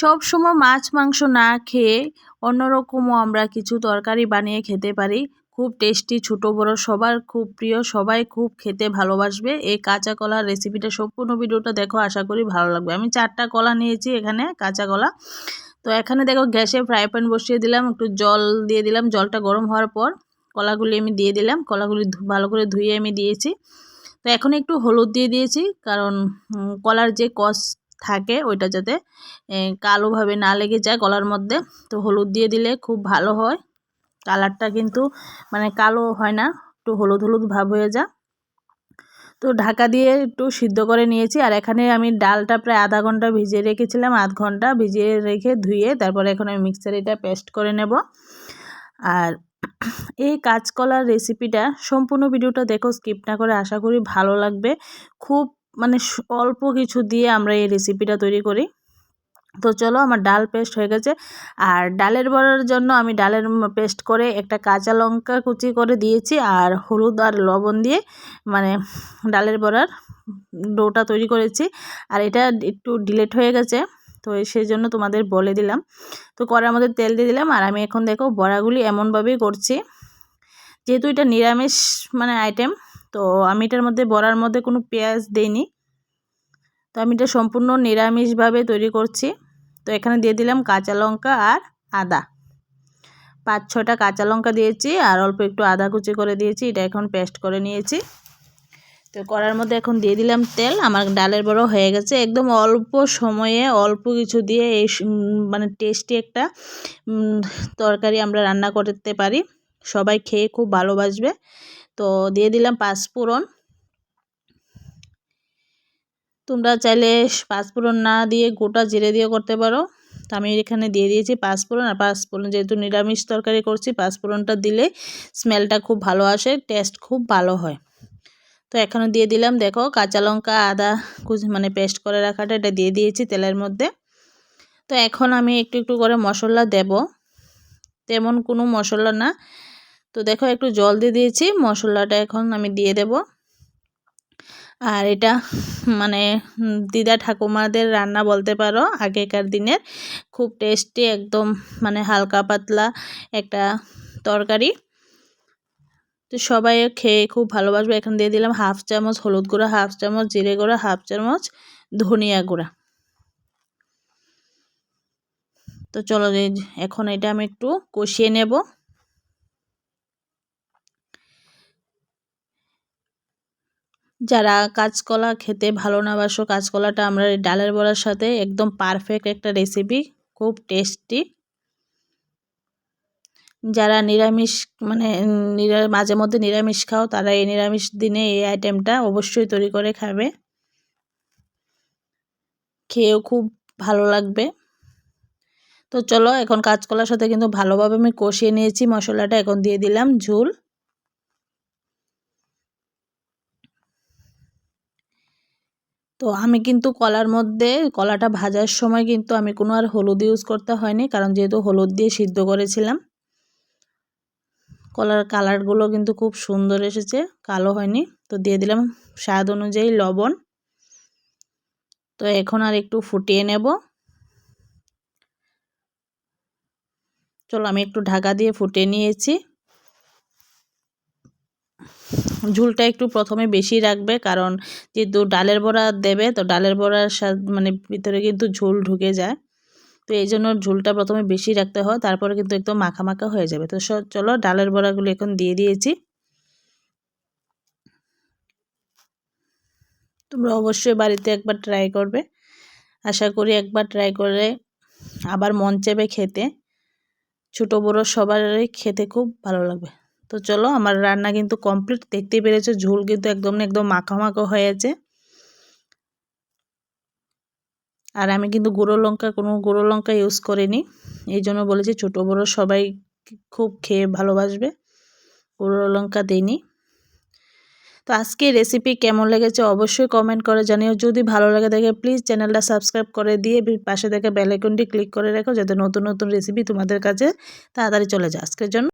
সব সময় মাছ মাংস না খেয়ে অন্যরকমও আমরা কিছু তরকারি বানিয়ে খেতে পারি। খুব টেস্টি, ছোট বড় সবার খুব প্রিয়, সবাই খুব খেতে ভালোবাসবে। এই কাঁচা কলার রেসিপিটা সম্পূর্ণ ভিডিওটা দেখো, আশা করি ভালো লাগবে। আমি 4টা কলা নিয়েছি এখানে, কাঁচা কলা। তো এখানে দেখো গ্যাসে ফ্রাই প্যান বসিয়ে দিলাম, একটু জল দিয়ে দিলাম। জলটা গরম হওয়ার পর কলাগুলি আমি দিয়ে দিলাম। কলাগুলি ভালো করে ধুয়ে আমি দিয়েছি। তো এখন একটু হলুদ দিয়ে দিয়েছি, কারণ কলার যে কষ থাকে ওইটা যাতে কালোভাবে না লেগে যায় গলার মধ্যে। তো হলুদ দিয়ে দিলে খুব ভালো হয়, কালারটা কিন্তু মানে কালো হয় না, একটু হলুদ হলুদ ভাব হয়ে যায়। তো ঢাকা দিয়ে একটু সিদ্ধ করে নিয়েছি। আর এখানে আমি ডালটা প্রায় আধা ঘন্টা ভিজিয়ে রেখেছিলাম, আধ ঘন্টা ভিজিয়ে রেখে ধুয়ে তারপরে এখন আমি মিক্সারে এটা পেস্ট করে নেব। আর এই কাঁচকলার রেসিপিটা সম্পূর্ণ ভিডিওটা দেখো, স্কিপ না করে, আশা করি ভালো লাগবে। খুব মানে অল্প কিছু দিয়ে আমরা এই রেসিপিটা তৈরি করি। তো চলো, আমার ডাল পেস্ট হয়ে গেছে। আর ডালের বড়ার জন্য আমি ডালের পেস্ট করে একটা কাঁচা লঙ্কা কুচি করে দিয়েছি, আর হলুদ আর লবণ দিয়ে মানে ডালের বড়ার ডোটা তৈরি করেছি। আর এটা একটু ডিলেট হয়ে গেছে, তো সেই জন্য তোমাদের বলে দিলাম। তো কড়ার মধ্যে তেল দিয়ে দিলাম। আর আমি এখন দেখো বড়াগুলি এমনভাবেই করছি, যেহেতু এটা নিরামিষ মানে আইটেম, তো আমি এটার মধ্যে বড়ার মধ্যে কোনো পেঁয়াজ দেইনি। তো আমি এটা সম্পূর্ণ নিরামিষভাবে তৈরি করছি। তো এখানে দিয়ে দিলাম কাঁচা লঙ্কা আর আদা, 5-6টা কাঁচা লঙ্কা দিয়েছি, আর অল্প একটু আদা কুচি করে দিয়েছি। এটা এখন পেস্ট করে নিয়েছি। তো কড়ার মধ্যে এখন দিয়ে দিলাম তেল। আমার ডালের বড়া হয়ে গেছে। একদম অল্প সময়ে অল্প কিছু দিয়ে এই মানে টেস্টি একটা তরকারি আমরা রান্না করতে পারি, সবাই খেয়ে খুব ভালোবাসবে। তো দিয়ে দিলাম পাঁচফোড়ন। তোমরা চাইলে পাঁচফোড়ন না দিয়ে গোটা জিরে দিয়ে করতে পারো। তো আমি এখানে দিয়ে দিয়েছি পাঁচফোড়ন। আর পাঁচফোড়ন যেহেতু নিরামিষ তরকারি করছি, পাঁচফোড়নটা দিলে স্মেলটা খুব ভালো আসে, টেস্ট খুব ভালো হয়। তো এখানে দিয়ে দিলাম দেখো কাঁচা লঙ্কা, আদা মানে পেস্ট করে রাখাটা, এটা দিয়ে দিয়েছি তেলের মধ্যে। তো এখন আমি একটু একটু করে মশলা দেব, তেমন কোনো মশলা না। তো দেখো একটু জল দিয়ে দিয়েছি, মশলাটা এখন আমি দিয়ে দেব। আর এটা মানে দিদা ঠাকুমাদের রান্না বলতে পারো, আগেকার দিনের খুব টেস্টি, একদম মানে হালকা পাতলা একটা তরকারি। তো সবাই খেয়ে খুব ভালোবাসবে। এখন দিয়ে দিলাম 1/2 চামচ হলুদ গুঁড়া, 1/2 চামচ জিরে গুঁড়া, 1/2 চামচ ধনিয়া গুঁড়া। তো চলো এখন এটা আমি একটু কষিয়ে নেব। যারা কাঁচকলা খেতে ভালো না বাসো, কাঁচকলাটা আমরা ডালের বড়ার সাথে একদম পারফেক্ট একটা রেসিপি, খুব টেস্টি। যারা নিরামিষ মানে মাঝে মধ্যে নিরামিষ খাও, তারা এই নিরামিষ দিনে এই আইটেমটা অবশ্যই তৈরি করে খাবে, খেয়েও খুব ভালো লাগবে। তো চলো, এখন কাঁচকলার সাথে কিন্তু ভালোভাবে আমি কষিয়ে নিয়েছি মশলাটা। এখন দিয়ে দিলাম ঝোল। তো আমি কিন্তু কলাটা ভাজার সময় কিন্তু আমি কোনো আর হলুদ ইউজ করতে হয়নি, কারণ যেহেতু হলুদ দিয়ে সিদ্ধ করেছিলাম। কলার কালারগুলো কিন্তু খুব সুন্দর এসেছে, কালো হয়নি। তো দিয়ে দিলাম স্বাদ অনুযায়ী লবণ। তো এখন আর একটু ফুটিয়ে নেব। চলো, আমি একটু ঢাকা দিয়ে ফুটিয়ে নিয়েছি। ঝোলটা একটু প্রথমে বেশি রাখবে, কারণ যেহেতু ডালের বড়া দেবে, তো ডালের বড়ার মানে ভিতরে কিন্তু ঝোল ঢুকে যায়। তো এই জন্য ঝোলটা প্রথমে বেশি রাখতে হয়, তারপরে কিন্তু একদম মাখা মাখা হয়ে যাবে। তো চলো, ডালের বড়াগুলো এখন দিয়ে দিয়েছি। তোমরা অবশ্যই বাড়িতে একবার ট্রাই করবে, আশা করি একবার ট্রাই করলে আবার মন চাইবে খেতে। ছোট বড় সবারই খেতে খুব ভালো লাগবে। তো চলো, আমার রান্না কিন্তু কমপ্লিট, দেখতেই পেরেছো ঝোল কিন্তু একদম মাখা মাখা হয়েছে। আর আমি কিন্তু কোনো গুঁড়ো লঙ্কা ইউজ করিনি, এই জন্য বলেছি ছোট বড় সবাই খুব খেয়ে ভালোবাসবে, গুঁড়ো লঙ্কা দিইনি। তো আজকে রেসিপি কেমন লেগেছে অবশ্যই কমেন্ট করে জানিও। যদি ভালো লাগে থাকে প্লিজ চ্যানেলটা সাবস্ক্রাইব করে দিয়ে পাশে থেকে বেল আইকনটি ক্লিক করে রাখো, যাতে নতুন নতুন রেসিপি তোমাদের কাছে তাড়াতাড়ি চলে যায়। আজকের জন্য